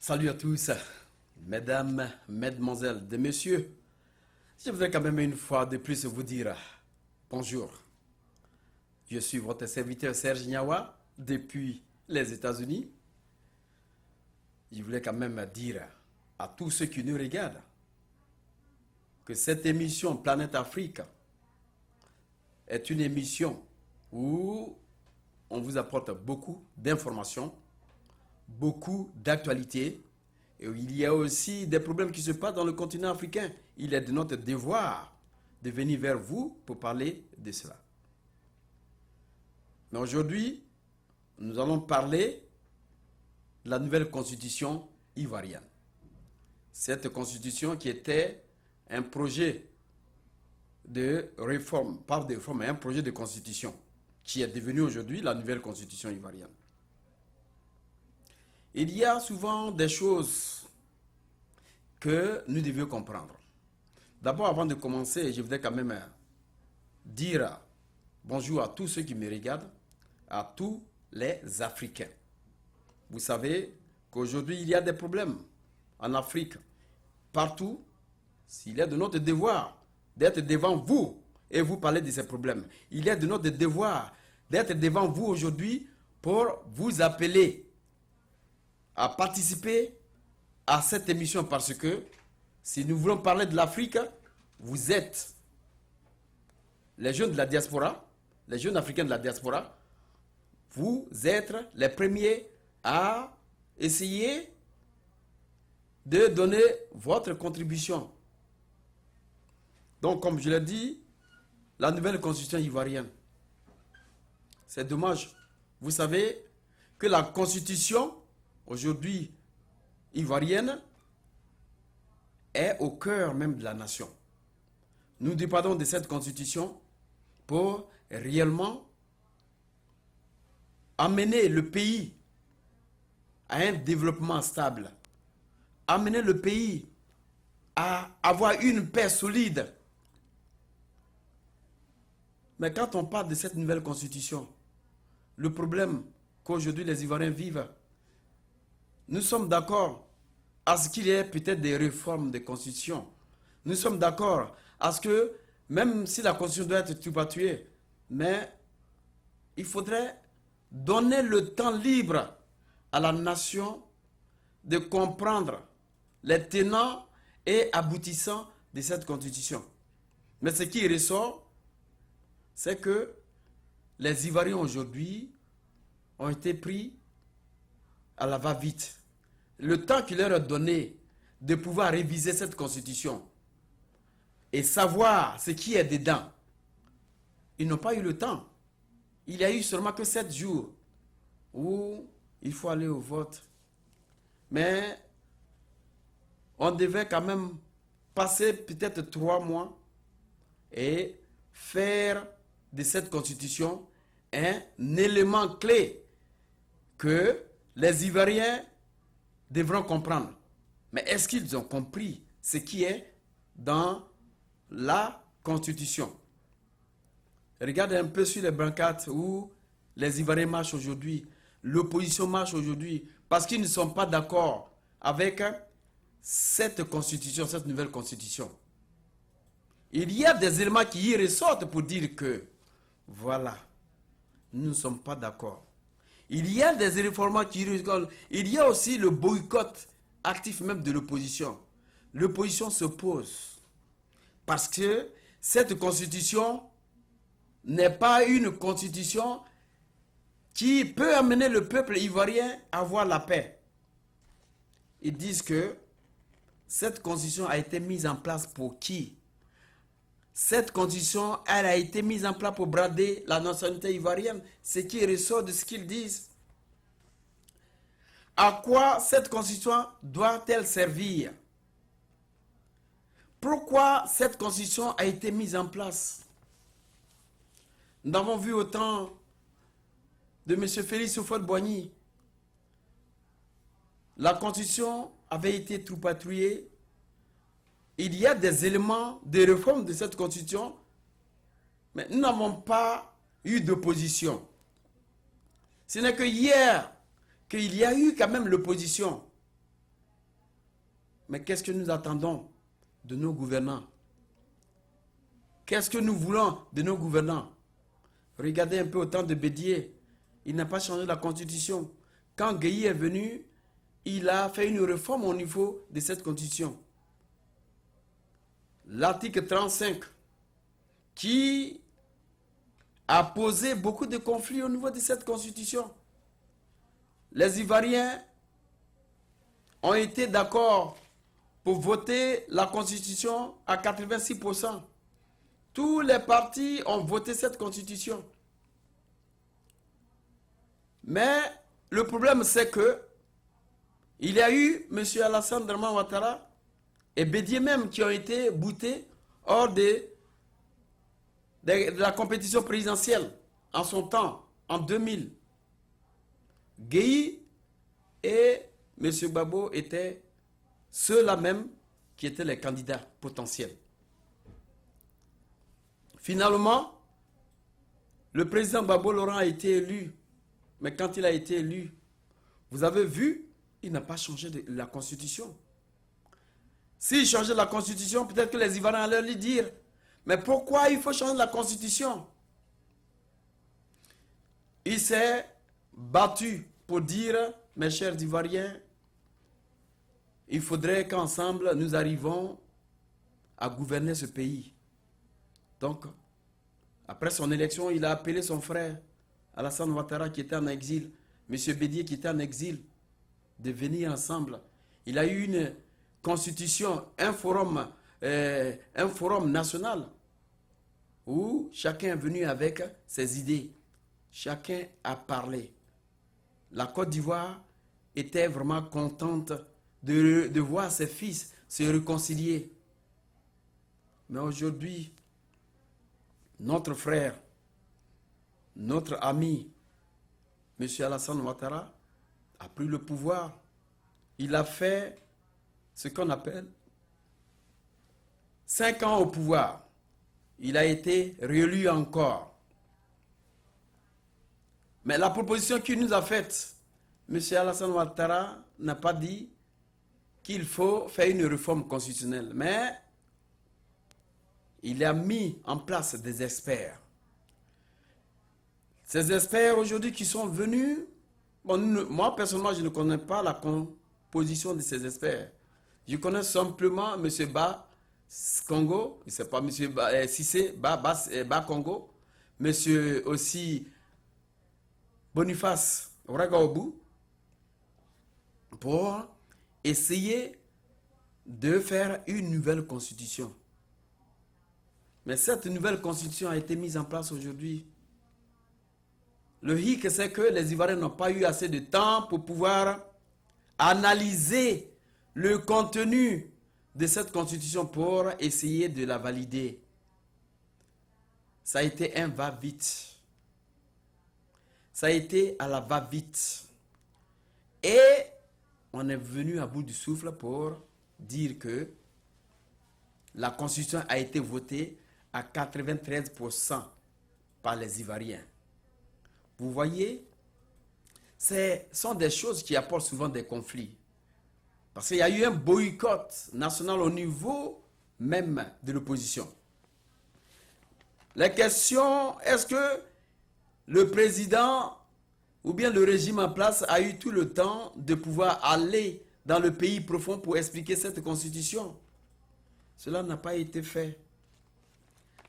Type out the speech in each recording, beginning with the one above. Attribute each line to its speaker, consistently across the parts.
Speaker 1: Salut à tous, mesdames, mesdemoiselles, et messieurs. Je voudrais quand même une fois de plus vous dire bonjour. Je suis votre serviteur Serge Nyawa depuis les États-Unis. Je voulais quand même dire à tous ceux qui nous regardent que cette émission Planète Afrique est une émission où on vous apporte beaucoup d'informations, beaucoup d'actualités. Et il y a aussi des problèmes qui se passent dans le continent africain. Il est de notre devoir de venir vers vous pour parler de cela. Mais aujourd'hui, nous allons parler de la nouvelle constitution ivoirienne. Cette constitution qui était un projet de réforme, pas de réforme, mais un projet de constitution qui est devenu aujourd'hui la nouvelle constitution ivoirienne. Il y a souvent des choses que nous devions comprendre. D'abord, avant de commencer, je voudrais quand même dire bonjour à tous ceux qui me regardent, à tous les Africains. Vous savez qu'aujourd'hui, il y a des problèmes en Afrique, partout. Il est de notre devoir d'être devant vous et vous parler de ces problèmes. Il est de notre devoir d'être devant vous aujourd'hui pour vous appeler à participer à cette émission parce que si nous voulons parler de l'Afrique, vous êtes les jeunes de la diaspora, les jeunes africains de la diaspora, vous êtes les premiers à essayer de donner votre contribution. Donc, comme je l'ai dit, la nouvelle constitution ivoirienne, c'est dommage. Vous savez que la constitution aujourd'hui ivoirienne est au cœur même de la nation. Nous dépendons de cette constitution pour réellement amener le pays à un développement stable, amener le pays à avoir une paix solide. Mais quand on parle de cette nouvelle constitution, le problème qu'aujourd'hui les Ivoiriens vivent, nous sommes d'accord à ce qu'il y ait peut-être des réformes de constitution. Nous sommes d'accord à ce que, même si la constitution doit être tripatouillée, mais il faudrait donner le temps libre à la nation de comprendre les tenants et aboutissants de cette constitution. Mais ce qui ressort, c'est que les Ivoiriens aujourd'hui ont été pris à la va-vite. Le temps qu'il leur a donné de pouvoir réviser cette constitution et savoir ce qui est dedans, ils n'ont pas eu le temps. Il y a eu seulement que 7 jours où il faut aller au vote. Mais on devait quand même passer peut-être 3 mois et faire de cette constitution un élément clé que les Ivoiriens devront comprendre. Mais est-ce qu'ils ont compris ce qui est dans la Constitution? Regardez un peu sur les brancards où les Ivoiriens marchent aujourd'hui, l'opposition marche aujourd'hui, parce qu'ils ne sont pas d'accord avec cette Constitution, cette nouvelle Constitution. Il y a des éléments qui y ressortent pour dire que, voilà, nous ne sommes pas d'accord. Il y a des réformes qui rigolent. Il y a aussi le boycott actif même de l'opposition. L'opposition s'oppose parce que cette constitution n'est pas une constitution qui peut amener le peuple ivoirien à avoir la paix. Ils disent que cette constitution a été mise en place pour qui? Cette constitution, elle a été mise en place pour brader la nationalité ivoirienne. Ce qui ressort de ce qu'ils disent. À quoi cette constitution doit-elle servir? Pourquoi cette constitution a été mise en place? Nous avons vu au temps de M. Félix Houphouët-Boigny, la constitution avait été tripatouillée. Il y a des éléments de réforme de cette constitution, mais nous n'avons pas eu d'opposition. Ce n'est que hier qu'il y a eu quand même l'opposition. Mais qu'est-ce que nous attendons de nos gouvernants? Qu'est-ce que nous voulons de nos gouvernants? Regardez un peu au temps de Bédié. Il n'a pas changé la constitution. Quand Gueye est venu, il a fait une réforme au niveau de cette constitution. L'article 35, qui a posé beaucoup de conflits au niveau de cette constitution. Les Ivoiriens ont été d'accord pour voter la constitution à 86%. Tous les partis ont voté cette constitution. Mais le problème, c'est que il y a eu M. Alassane Draman Ouattara et Bédié même qui ont été boutés hors de la compétition présidentielle en son temps, en 2000. Gueye et M. Gbagbo étaient ceux-là même qui étaient les candidats potentiels. Finalement, le président Gbagbo Laurent a été élu. Mais quand il a été élu, vous avez vu, il n'a pas changé la constitution. S'il changeait la constitution, peut-être que les Ivoiriens allaient lui dire, mais pourquoi il faut changer la constitution? Il s'est battu pour dire, mes chers Ivoiriens, il faudrait qu'ensemble nous arrivons à gouverner ce pays. Donc, après son élection, il a appelé son frère Alassane Ouattara qui était en exil, M. Bédié qui était en exil, de venir ensemble. Il a eu une constitution, un forum national où chacun est venu avec ses idées. Chacun a parlé. La Côte d'Ivoire était vraiment contente de voir ses fils se réconcilier. Mais aujourd'hui, notre frère, notre ami, M. Alassane Ouattara, a pris le pouvoir. Il a fait ce qu'on appelle 5 ans au pouvoir. Il a été réélu encore. Mais la proposition qu'il nous a faite, M. Alassane Ouattara n'a pas dit qu'il faut faire une réforme constitutionnelle. Mais il a mis en place des experts. Ces experts aujourd'hui qui sont venus, bon, moi personnellement je ne connais pas la composition de ces experts. Je connais simplement M. Ba Congo, il ne sait pas M. Cissé, Ba Congo, M. aussi Boniface Ouagaougou, pour essayer de faire une nouvelle constitution. Mais cette nouvelle constitution a été mise en place aujourd'hui. Le hic, c'est que les Ivoiriens n'ont pas eu assez de temps pour pouvoir analyser le contenu de cette constitution pour essayer de la valider. Ça a été un va-vite. Ça a été à la va-vite. Et on est venu à bout du souffle pour dire que la constitution a été votée à 93% par les Ivoiriens. Vous voyez, ce sont des choses qui apportent souvent des conflits. Parce qu'il y a eu un boycott national au niveau même de l'opposition. La question, est-ce que le président ou bien le régime en place a eu tout le temps de pouvoir aller dans le pays profond pour expliquer cette constitution? Cela n'a pas été fait.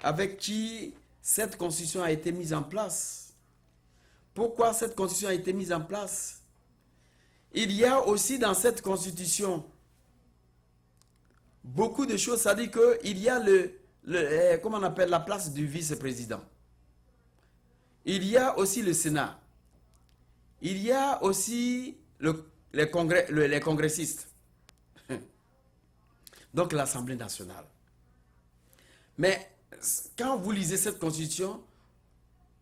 Speaker 1: Avec qui cette constitution a été mise en place? Pourquoi cette constitution a été mise en place? Il y a aussi dans cette constitution beaucoup de choses. Ça dit qu'il y a comment on appelle la place du vice-président. Il y a aussi le Sénat. Il y a aussi les congressistes. Donc l'Assemblée nationale. Mais quand vous lisez cette constitution,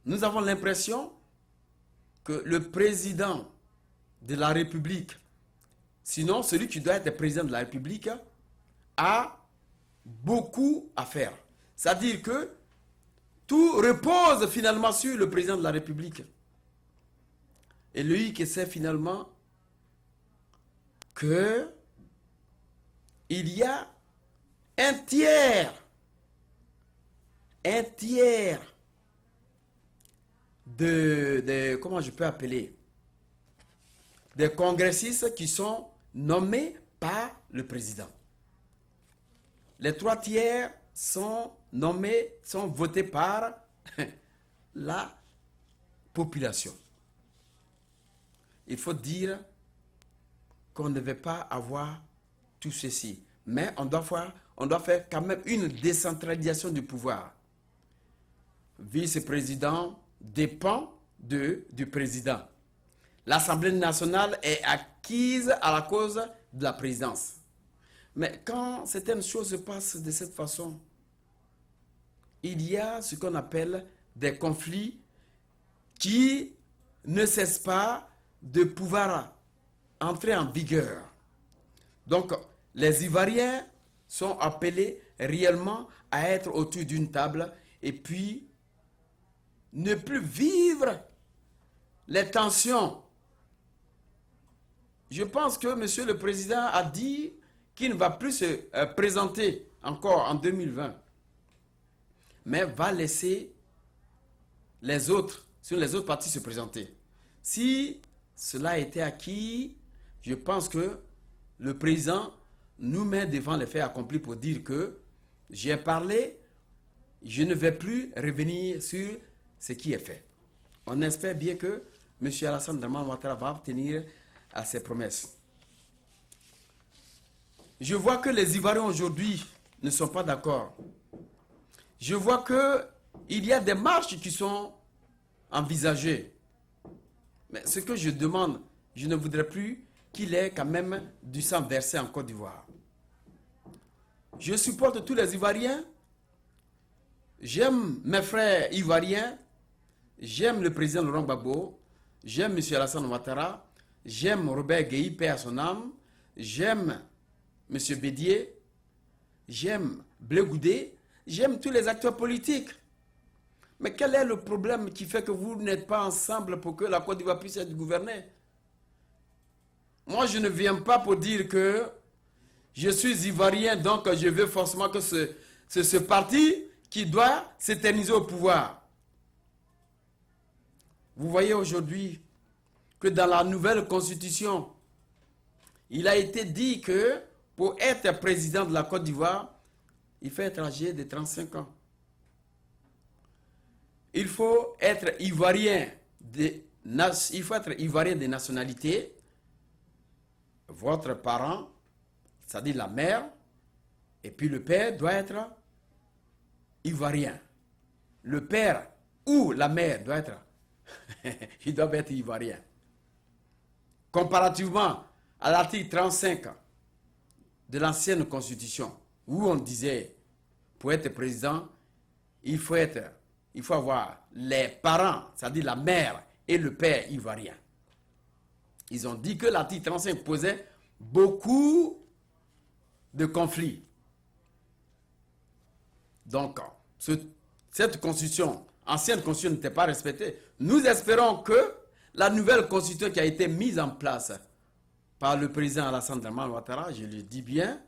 Speaker 1: nous avons l'impression que le président de la République, sinon celui qui doit être président de la République, a beaucoup à faire. C'est-à-dire que tout repose finalement sur le président de la République. Et lui qui sait finalement que il y a un tiers comment je peux appeler, des congressistes qui sont nommés par le président. Les 3 tiers sont nommés, sont votés par la population. Il faut dire qu'on ne veut pas avoir tout ceci. Mais on doit faire quand même une décentralisation du pouvoir. Vice-président dépend du président. L'Assemblée nationale est acquise à la cause de la présidence. Mais quand certaines choses se passent de cette façon, il y a ce qu'on appelle des conflits qui ne cessent pas de pouvoir entrer en vigueur. Donc, les Ivoiriens sont appelés réellement à être autour d'une table et puis ne plus vivre les tensions. Je pense que M. le Président a dit qu'il ne va plus se présenter encore en 2020, mais va laisser les autres partis se présenter. Si cela a été acquis, je pense que le président nous met devant les faits accomplis pour dire que j'ai parlé, je ne vais plus revenir sur ce qui est fait. On espère bien que M. Alassane Dramane Ouattara va tenir à ses promesses. Je vois que les Ivoiriens aujourd'hui ne sont pas d'accord. Je vois qu'il y a des marches qui sont envisagées. Mais ce que je demande, je ne voudrais plus qu'il ait quand même du sang versé en Côte d'Ivoire. Je supporte tous les Ivoiriens. J'aime mes frères ivoiriens. J'aime le président Laurent Gbagbo. J'aime M. Alassane Ouattara. J'aime Robert Gueye, paix à son âme. J'aime M. Bédier. J'aime Blé Goudé. J'aime tous les acteurs politiques. Mais quel est le problème qui fait que vous n'êtes pas ensemble pour que la Côte d'Ivoire puisse être gouvernée? Moi, je ne viens pas pour dire que je suis ivoirien, donc je veux forcément que ce parti qui doit s'éterniser au pouvoir. Vous voyez aujourd'hui que dans la nouvelle constitution, il a été dit que pour être président de la Côte d'Ivoire, il faut être âgé de 35 ans. Il faut être ivoirien de nationalité. Votre parent, c'est-à-dire la mère, et puis le père doit être ivoirien. Le père ou la mère doit être, ils doivent être ivoiriens. Comparativement à l'article 35 de l'ancienne constitution, où on disait, pour être président, il faut avoir les parents, c'est-à-dire la mère et le père ivoirien. Ils ont dit que l'article 35 posait beaucoup de conflits. Donc, cette constitution, ancienne constitution, n'était pas respectée. Nous espérons que la nouvelle constitution qui a été mise en place par le président Alassane Dramane Ouattara, je le dis bien,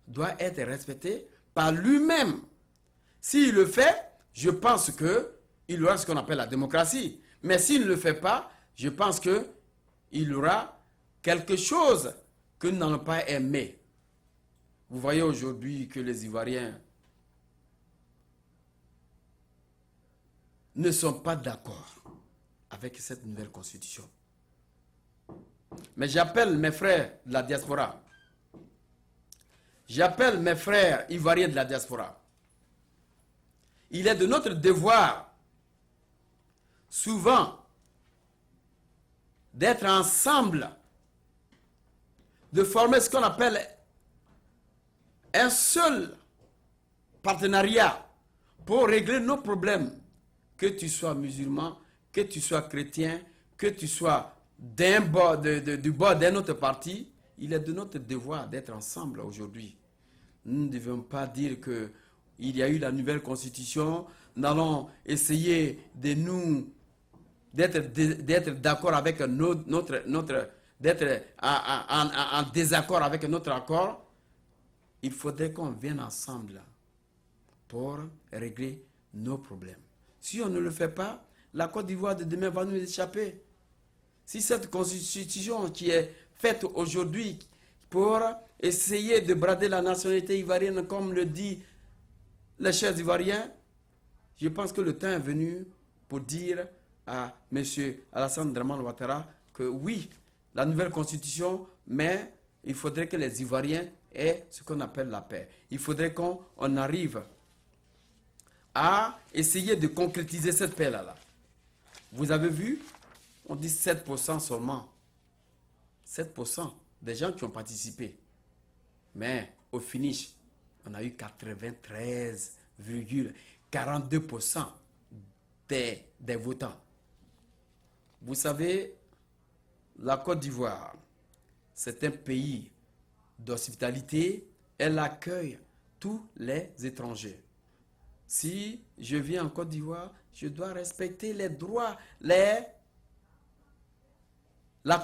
Speaker 1: doit être respectée par lui-même. S'il le fait, je pense qu'il aura ce qu'on appelle la démocratie. Mais s'il ne le fait pas, je pense qu'il y aura quelque chose que nous n'allons pas aimer. Vous voyez aujourd'hui que les Ivoiriens ne sont pas d'accord avec cette nouvelle constitution. Mais j'appelle mes frères de la diaspora. J'appelle mes frères ivoiriens de la diaspora. Il est de notre devoir, souvent, d'être ensemble, de former ce qu'on appelle un seul partenariat pour régler nos problèmes. Que tu sois musulman, que tu sois chrétien, que tu sois du bord d'un autre parti, il est de notre devoir d'être ensemble aujourd'hui. Nous ne devons pas dire que il y a eu la nouvelle constitution, nous allons essayer d'être d'accord avec d'être en désaccord avec notre accord. il faudrait qu'on vienne ensemble pour régler nos problèmes. Si on ne le fait pas, la Côte d'Ivoire de demain va nous échapper. Si cette constitution qui est faite aujourd'hui pour essayer de brader la nationalité ivoirienne, comme le dit les chers Ivoiriens, je pense que le temps est venu pour dire à M. Alassane Dramane Ouattara que oui, la nouvelle constitution, mais il faudrait que les Ivoiriens aient ce qu'on appelle la paix. Il faudrait qu'on arrive à essayer de concrétiser cette paix-là. Vous avez vu, on dit 7% seulement. 7% des gens qui ont participé. Mais au finish, on a eu 93,42% des votants. Vous savez, la Côte d'Ivoire, c'est un pays d'hospitalité. Elle accueille tous les étrangers. Si je viens en Côte d'Ivoire, je dois respecter les droits, la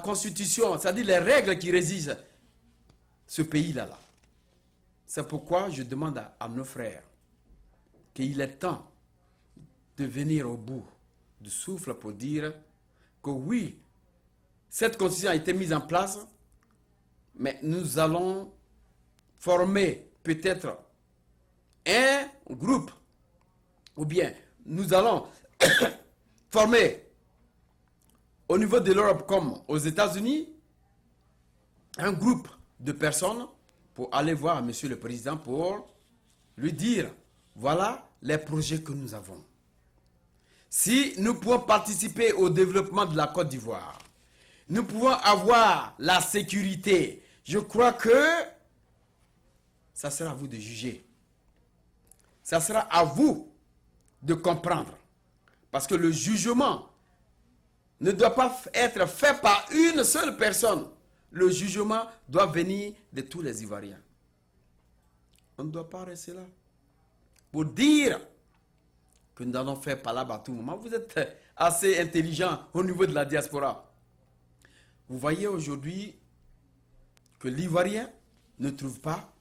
Speaker 1: constitution, c'est-à-dire les règles qui régissent ce pays-là. C'est pourquoi je demande à nos frères qu'il est temps de venir au bout du souffle pour dire que oui, cette constitution a été mise en place, mais nous allons former peut-être un groupe, ou bien nous allons former au niveau de l'Europe comme aux États-Unis un groupe de personnes pour aller voir Monsieur le Président pour lui dire voilà les projets que nous avons. Si nous pouvons participer au développement de la Côte d'Ivoire, nous pouvons avoir la sécurité. Je crois que ça sera à vous de juger. Ça sera à vous de comprendre. Parce que le jugement ne doit pas être fait par une seule personne. Le jugement doit venir de tous les Ivoiriens. On ne doit pas rester là pour dire que nous allons faire palabre à tout moment. Vous êtes assez intelligent au niveau de la diaspora. Vous voyez aujourd'hui que l'Ivoirien ne trouve pas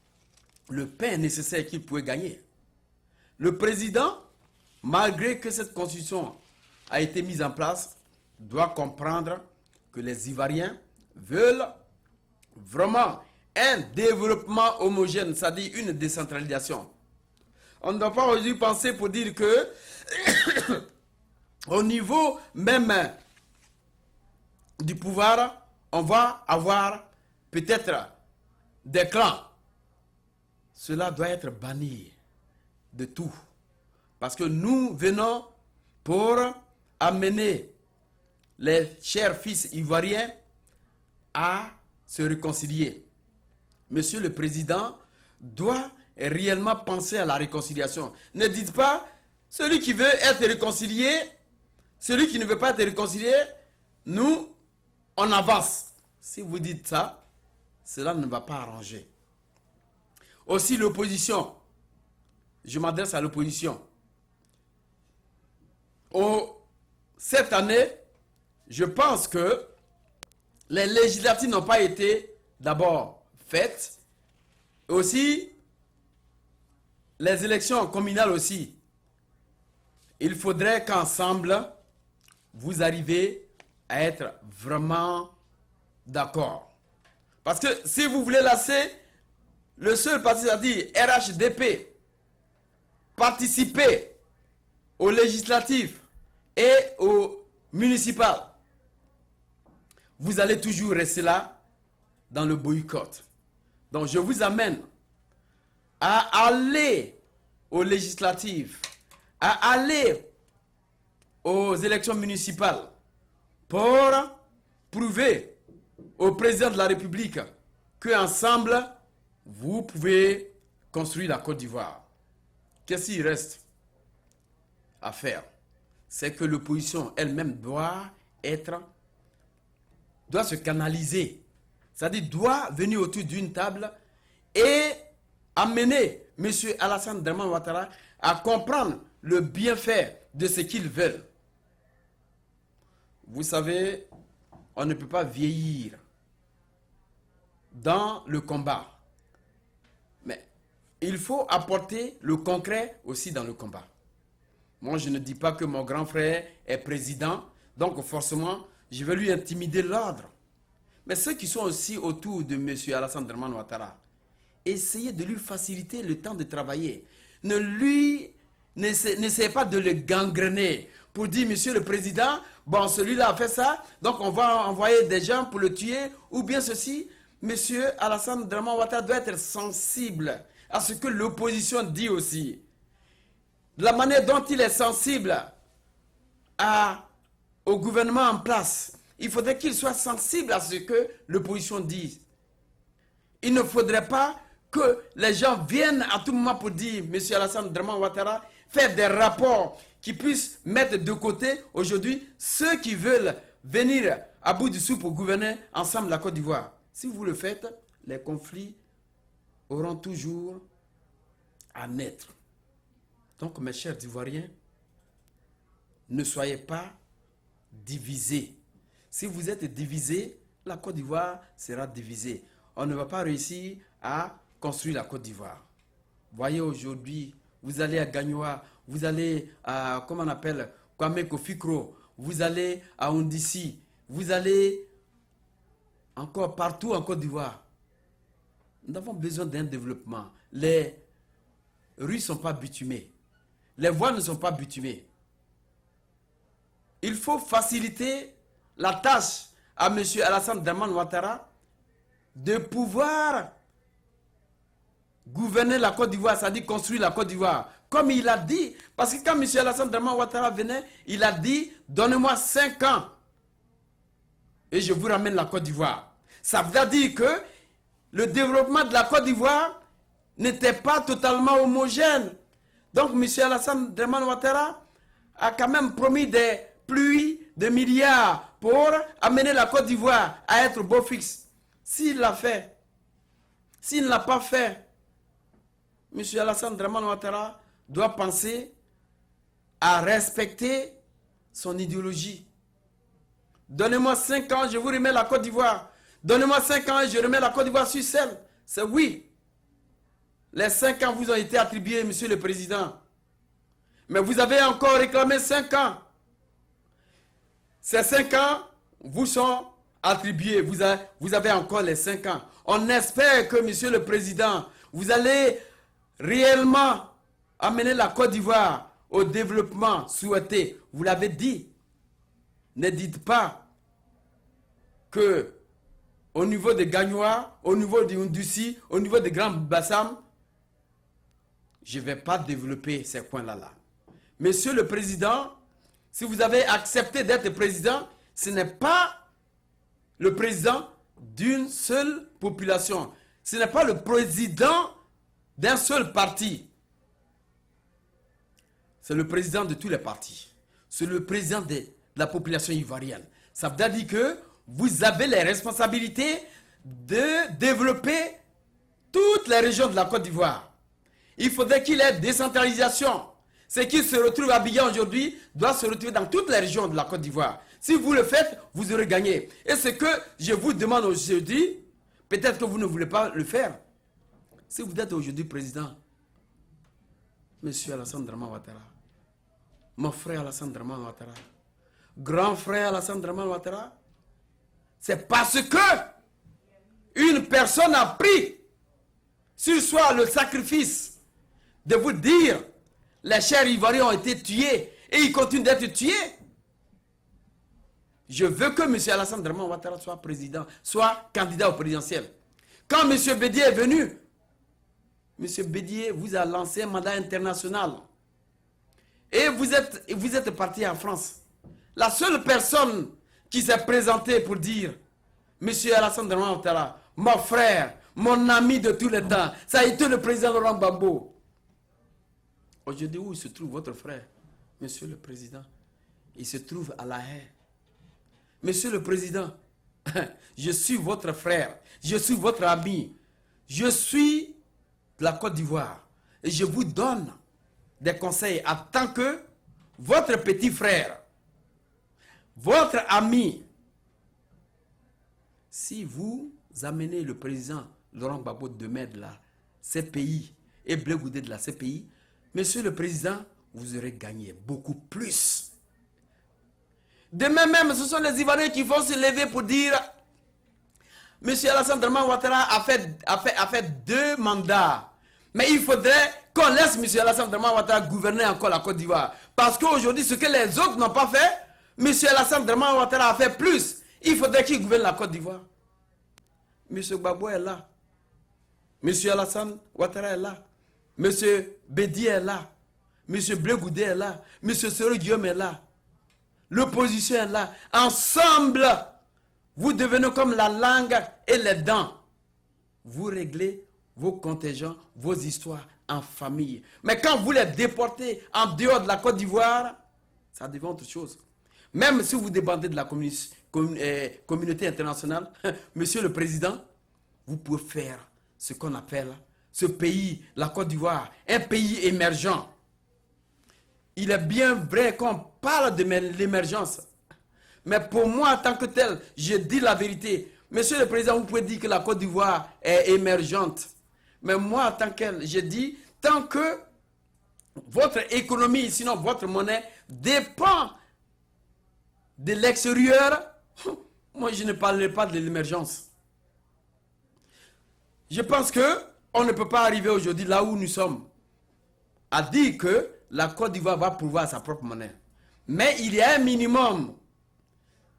Speaker 1: le pain nécessaire qu'il pouvait gagner. Le président, malgré que cette constitution a été mise en place, doit comprendre que les Ivoiriens veulent vraiment un développement homogène, c'est-à-dire une décentralisation. On ne doit pas aujourd'hui penser pour dire que au niveau même du pouvoir, on va avoir peut-être des clans. Cela doit être banni de tout. Parce que nous venons pour amener les chers fils ivoiriens à se réconcilier. Monsieur le Président doit réellement penser à la réconciliation. Ne dites pas, celui qui veut être réconcilié, celui qui ne veut pas être réconcilié, nous, on avance. Si vous dites ça, cela ne va pas arranger. Aussi l'opposition, je m'adresse à l'opposition. Cette année, je pense que les législatives n'ont pas été d'abord faites. Aussi, les élections communales aussi. Il faudrait qu'ensemble, vous arriviez à être vraiment d'accord. Parce que si vous voulez lasser le seul parti, c'est-à-dire RHDP, participer aux législatives et aux municipales, vous allez toujours rester là dans le boycott. Donc je vous amène à aller aux législatives, à aller aux élections municipales pour prouver au président de la République qu'ensemble, vous pouvez construire la Côte d'Ivoire. Qu'est-ce qu'il reste à faire? C'est que l'opposition elle-même doit se canaliser. C'est-à-dire doit venir autour d'une table et amener M. Alassane Dramane Ouattara à comprendre le bienfait de ce qu'ils veulent. Vous savez, on ne peut pas vieillir dans le combat. Mais il faut apporter le concret aussi dans le combat. Moi, je ne dis pas que mon grand frère est président, donc forcément, je vais lui intimider l'ordre. Mais ceux qui sont aussi autour de M. Alassane Dramane Ouattara, essayez de lui faciliter le temps de travailler. N'essayez pas de le gangrener pour dire, Monsieur le Président, bon, celui-là a fait ça, donc on va envoyer des gens pour le tuer, ou bien ceci. Monsieur Alassane Dramane Ouattara doit être sensible à ce que l'opposition dit aussi. De la manière dont il est sensible au gouvernement en place, il faudrait qu'il soit sensible à ce que l'opposition dit. Il ne faudrait pas que les gens viennent à tout moment pour dire, M. Alassane Dramane Ouattara, faire des rapports qui puissent mettre de côté aujourd'hui ceux qui veulent venir à bout du souffle pour gouverner ensemble la Côte d'Ivoire. Si vous le faites, les conflits auront toujours à naître. Donc, mes chers Ivoiriens, ne soyez pas divisés. Si vous êtes divisés, la Côte d'Ivoire sera divisée. On ne va pas réussir à construire la Côte d'Ivoire. Voyez aujourd'hui, vous allez à Gagnoa, vous allez à, comment on appelle, Kwame Kofikro, vous allez à Ondissi, vous allez encore partout en Côte d'Ivoire. Nous avons besoin d'un développement. Les rues ne sont pas bitumées. Les voies ne sont pas bitumées. Il faut faciliter la tâche à M. Alassane Dramane Ouattara de pouvoir gouverner la Côte d'Ivoire, c'est-à-dire construire la Côte d'Ivoire. Comme il a dit, parce que quand M. Alassane Dramane Ouattara venait, il a dit, donnez-moi 5 ans et je vous ramène la Côte d'Ivoire. Ça veut dire que le développement de la Côte d'Ivoire n'était pas totalement homogène. Donc M. Alassane Dramane Ouattara a quand même promis des pluies de milliards pour amener la Côte d'Ivoire à être beau fixe. S'il l'a fait, s'il ne l'a pas fait, M. Alassane Dramane Ouattara doit penser à respecter son idéologie. Donnez-moi 5 ans, je vous remets la Côte d'Ivoire. Donnez-moi 5 ans et je remets la Côte d'Ivoire sur selle. C'est oui. Les 5 ans vous ont été attribués, Monsieur le Président. Mais vous avez encore réclamé 5 ans. Ces 5 ans vous sont attribués. Vous avez encore les 5 ans. On espère que, Monsieur le Président, vous allez réellement amener la Côte d'Ivoire au développement souhaité. Vous l'avez dit. Ne dites pas que au niveau de Gagnoa, au niveau de Ondussi, au niveau de Grand Bassam, je ne vais pas développer ces points-là. Monsieur le Président, si vous avez accepté d'être président, ce n'est pas le président d'une seule population. Ce n'est pas le président d'un seul parti. C'est le président de tous les partis. C'est le président de la population ivoirienne. Ça veut dire que vous avez les responsabilités de développer toutes les régions de la Côte d'Ivoire. Il faudrait qu'il y ait décentralisation. Ce qui se retrouve à Abidjan aujourd'hui doit se retrouver dans toutes les régions de la Côte d'Ivoire. Si vous le faites, vous aurez gagné. Et ce que je vous demande aujourd'hui, peut-être que vous ne voulez pas le faire. Si vous êtes aujourd'hui président, Monsieur Alassane Dramane Ouattara, mon frère Alassane Dramane Ouattara, grand frère Alassane Dramane Ouattara, c'est parce que une personne a pris sur soi le sacrifice de vous dire les chers Ivoiriens ont été tués et ils continuent d'être tués. Je veux que M. Alassane Dramane Ouattara soit président, soit candidat au présidentiel. Quand M. Bédié est venu, M. Bédié vous a lancé un mandat international. Et vous êtes parti en France. La seule personne qui s'est présentée pour dire M. Alassane Dramane Ouattara, mon frère, mon ami de tous les temps, ça a été le président Laurent Gbagbo. Aujourd'hui, où se trouve votre frère, Monsieur le Président? Il se trouve à La Haye. Monsieur le Président, je suis votre frère, je suis votre ami, je suis de la Côte d'Ivoire et je vous donne des conseils en tant que votre petit frère, votre ami. Si vous amenez le président Laurent Gbagbo de mettre là, ces pays et Blé Goudé de la CPI, Monsieur le Président, vous aurez gagné beaucoup plus. Demain même, ce sont les Ivoiriens qui vont se lever pour dire Monsieur Alassane Dramane Ouattara a fait 2 mandats. Mais il faudrait qu'on laisse M. Alassane Dramane Ouattara gouverner encore la Côte d'Ivoire. Parce qu'aujourd'hui, ce que les autres n'ont pas fait, M. Alassane Dramane Ouattara a fait plus. Il faudrait qu'il gouverne la Côte d'Ivoire. M. Gbagbo est là. M. Alassane Ouattara est là. M. Bédi est là. M. Blé Goudé est là. M. Soro Guillaume est là. L'opposition est là. Ensemble, vous devenez comme la langue et les dents. Vous réglez vos contingents, vos histoires en famille. Mais quand vous les déportez en dehors de la Côte d'Ivoire, ça devient autre chose. Même si vous dépendez de la communauté internationale, Monsieur le Président, vous pouvez faire ce qu'on appelle ce pays, la Côte d'Ivoire, un pays émergent. Il est bien vrai qu'on parle de l'émergence. Mais pour moi, en tant que tel, je dis la vérité. Monsieur le Président, vous pouvez dire que la Côte d'Ivoire est émergente. Mais moi, en tant que tel, je dis, tant que votre économie, sinon votre monnaie, dépend de l'extérieur, moi, je ne parlerai pas de l'émergence. Je pense qu'on ne peut pas arriver aujourd'hui là où nous sommes, à dire que la Côte d'Ivoire va pouvoir sa propre monnaie. Mais il y a un minimum.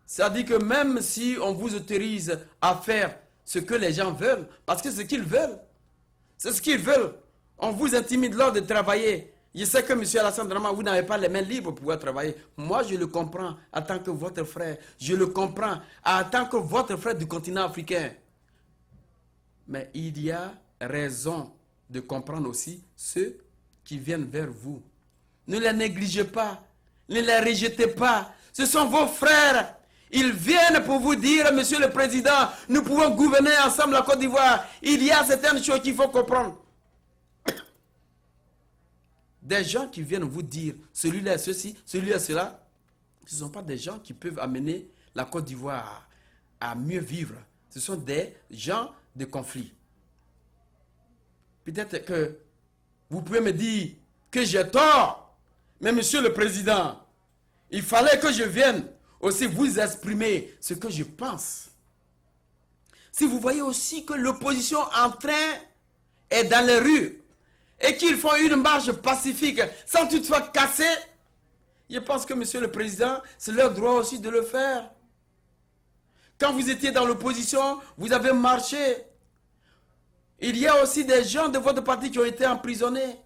Speaker 1: C'est-à-dire que même si on vous autorise à faire ce que les gens veulent, parce que ce qu'ils veulent, c'est ce qu'ils veulent. On vous intimide lors de travailler. Je sais que M. Alassane Dramane, vous n'avez pas les mains libres pour pouvoir travailler. Moi, je le comprends en tant que votre frère. Je le comprends en tant que votre frère du continent africain. Mais il y a raison de comprendre aussi ceux qui viennent vers vous. Ne les négligez pas. Ne les rejetez pas. Ce sont vos frères. Ils viennent pour vous dire, Monsieur le Président, nous pouvons gouverner ensemble la Côte d'Ivoire. Il y a certaines choses qu'il faut comprendre. Des gens qui viennent vous dire, celui-là est ceci, celui-là est cela, ce ne sont pas des gens qui peuvent amener la Côte d'Ivoire à mieux vivre. Ce sont des gens de conflit. Peut-être que vous pouvez me dire que j'ai tort, mais Monsieur le Président, il fallait que je vienne aussi vous exprimer ce que je pense. Si vous voyez aussi que l'opposition en train est dans les rues et qu'ils font une marche pacifique sans toutefois casser, je pense que Monsieur le Président, c'est leur droit aussi de le faire. Quand vous étiez dans l'opposition, vous avez marché. Il y a aussi des gens de votre parti qui ont été emprisonnés.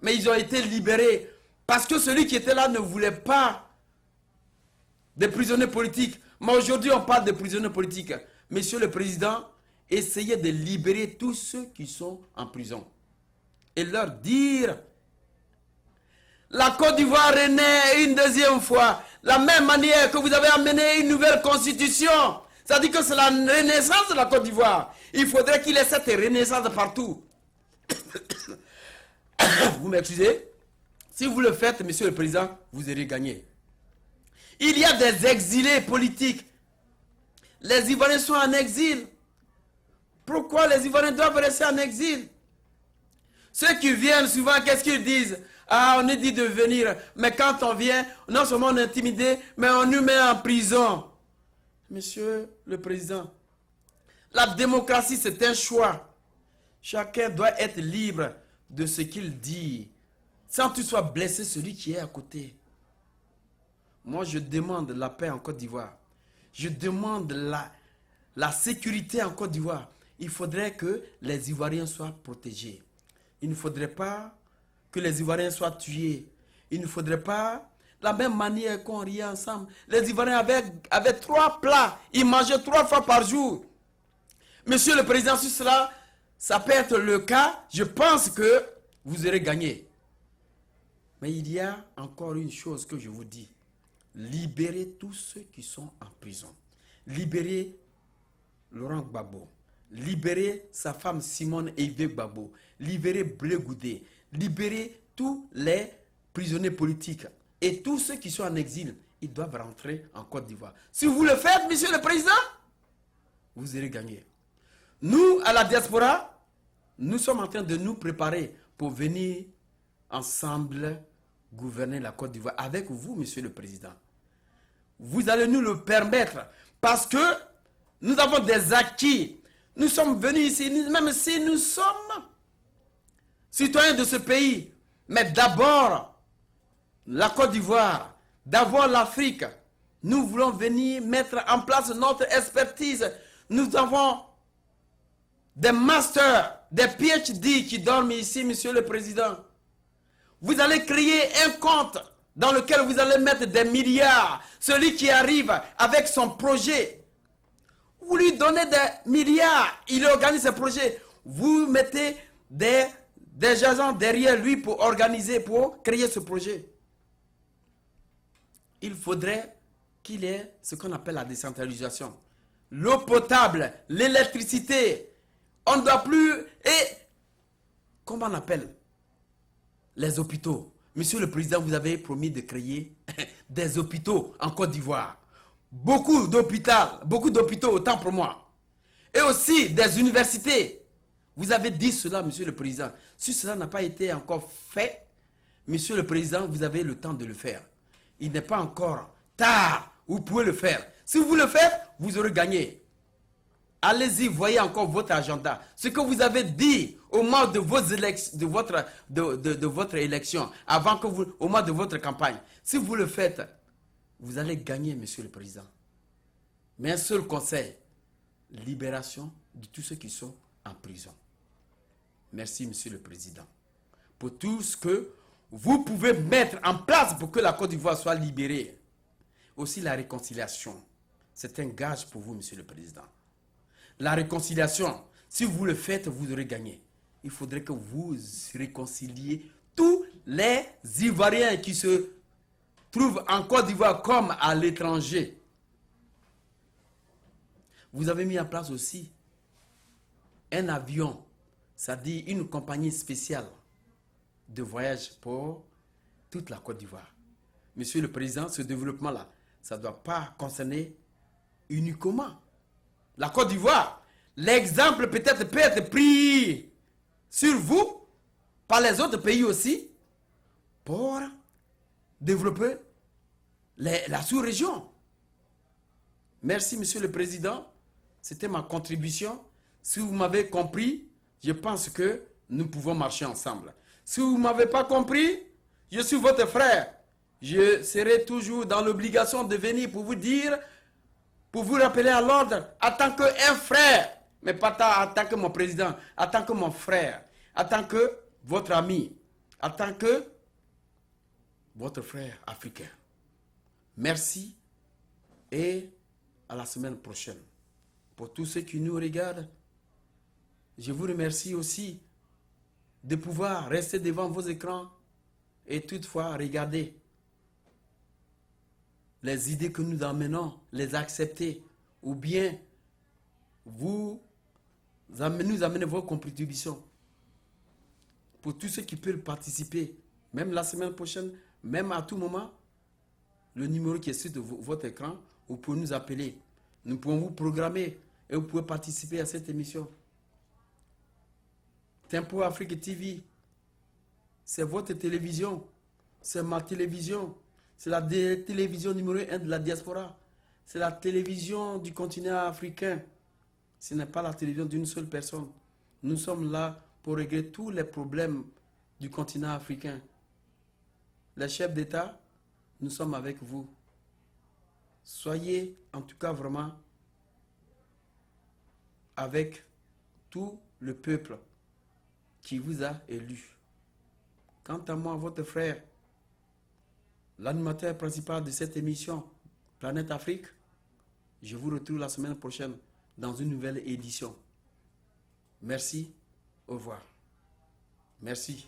Speaker 1: Mais ils ont été libérés. Parce que celui qui était là ne voulait pas des prisonniers politiques. Mais aujourd'hui, on parle de prisonniers politiques. Monsieur le Président, essayez de libérer tous ceux qui sont en prison. Et leur dire, la Côte d'Ivoire renaît une deuxième fois. La même manière que vous avez amené une nouvelle constitution. Ça dit que c'est la renaissance de la Côte d'Ivoire. Il faudrait qu'il y ait cette renaissance partout. Vous m'excusez? Si vous le faites, Monsieur le Président, vous aurez gagné. Il y a des exilés politiques. Les Ivoiriens sont en exil. Pourquoi les Ivoiriens doivent rester en exil? Ceux qui viennent souvent, qu'est-ce qu'ils disent? Ah, on est dit de venir. Mais quand on vient, non seulement on est intimidé, mais on nous met en prison. Monsieur le Président, la démocratie, c'est un choix. Chacun doit être libre de ce qu'il dit, sans toutefois blesser celui qui est à côté. Moi, je demande la paix en Côte d'Ivoire. Je demande la sécurité en Côte d'Ivoire. Il faudrait que les Ivoiriens soient protégés. Il ne faudrait pas que les Ivoiriens soient tués. Il ne faudrait pas, de la même manière qu'on riait ensemble, les Ivoiriens avaient 3 plats. Ils mangeaient 3 fois par jour. Monsieur le Président, sur cela, ça peut être le cas. Je pense que vous aurez gagné. Mais il y a encore une chose que je vous dis. Libérez tous ceux qui sont en prison. Libérez Laurent Gbagbo. Libérez sa femme Simone Eivie Gbagbo. Libérez Blé Goudé. Libérez tous les prisonniers politiques. Et tous ceux qui sont en exil, ils doivent rentrer en Côte d'Ivoire. Si vous le faites, Monsieur le Président, vous aurez gagné. Nous, à la diaspora, Nous sommes en train de nous préparer pour venir ensemble gouverner la Côte d'Ivoire avec vous, Monsieur le Président. Vous allez nous le permettre parce que nous avons des acquis. Nous sommes venus ici, même si nous sommes citoyens de ce pays. Mais d'abord, la Côte d'Ivoire, d'abord l'Afrique. Nous voulons venir mettre en place notre expertise. Nous avons des masters, des PhD qui dorment ici, Monsieur le Président. Vous allez créer un compte dans lequel vous allez mettre des milliards. Celui qui arrive avec son projet, vous lui donnez des milliards, il organise ses projets. Vous mettez des agents derrière lui pour organiser, pour créer ce projet. Il faudrait qu'il ait ce qu'on appelle la décentralisation. L'eau potable, l'électricité. On ne doit plus... Et comment on appelle les hôpitaux? Monsieur le Président, vous avez promis de créer des hôpitaux en Côte d'Ivoire. Beaucoup d'hôpitaux, autant pour moi. Et aussi des universités. Vous avez dit cela, Monsieur le Président. Si cela n'a pas été encore fait, Monsieur le Président, vous avez le temps de le faire. Il n'est pas encore tard. Vous pouvez le faire. Si vous le faites, vous aurez gagné. Allez-y, voyez encore votre agenda. Ce que vous avez dit au moment de votre élection, avant que vous, au moment de votre campagne. Si vous le faites, vous allez gagner, Monsieur le Président. Mais un seul conseil, libération de tous ceux qui sont en prison. Merci, Monsieur le Président, pour tout ce que vous pouvez mettre en place pour que la Côte d'Ivoire soit libérée. Aussi la réconciliation. C'est un gage pour vous, Monsieur le Président. La réconciliation, si vous le faites, vous aurez gagné. Il faudrait que vous réconciliez tous les Ivoiriens qui se trouvent en Côte d'Ivoire comme à l'étranger. Vous avez mis en place aussi un avion, c'est-à-dire une compagnie spéciale de voyage pour toute la Côte d'Ivoire. Monsieur le Président, ce développement-là, ça ne doit pas concerner uniquement la Côte d'Ivoire. L'exemple peut-être peut être pris sur vous par les autres pays aussi pour développer la sous-région. Merci, Monsieur le Président. C'était ma contribution. Si vous m'avez compris, je pense que nous pouvons marcher ensemble. Si vous ne m'avez pas compris, je suis votre frère. Je serai toujours dans l'obligation de venir pour vous dire, pour vous rappeler à l'ordre, en tant qu'un frère, mais pas en tant que mon président, en tant que mon frère, en tant que votre ami, en tant que votre frère africain. Merci et à la semaine prochaine. Pour tous ceux qui nous regardent, je vous remercie aussi de pouvoir rester devant vos écrans et toutefois regarder les idées que nous amenons, les accepter, ou bien nous amener vos contributions. Pour tous ceux qui peuvent participer, même la semaine prochaine, même à tout moment, le numéro qui est sur votre écran, vous pouvez nous appeler. Nous pouvons vous programmer et vous pouvez participer à cette émission. Tempo Afrique TV, c'est votre télévision, c'est ma télévision, c'est la télévision numéro 1 de la diaspora, c'est la télévision du continent africain. Ce n'est pas la télévision d'une seule personne. Nous sommes là pour régler tous les problèmes du continent africain. Les chefs d'État, nous sommes avec vous. Soyez en tout cas vraiment avec tout le peuple qui vous a élu. Quant à moi, votre frère, l'animateur principal de cette émission, Planète Afrique, je vous retrouve la semaine prochaine dans une nouvelle édition. Merci, au revoir. Merci.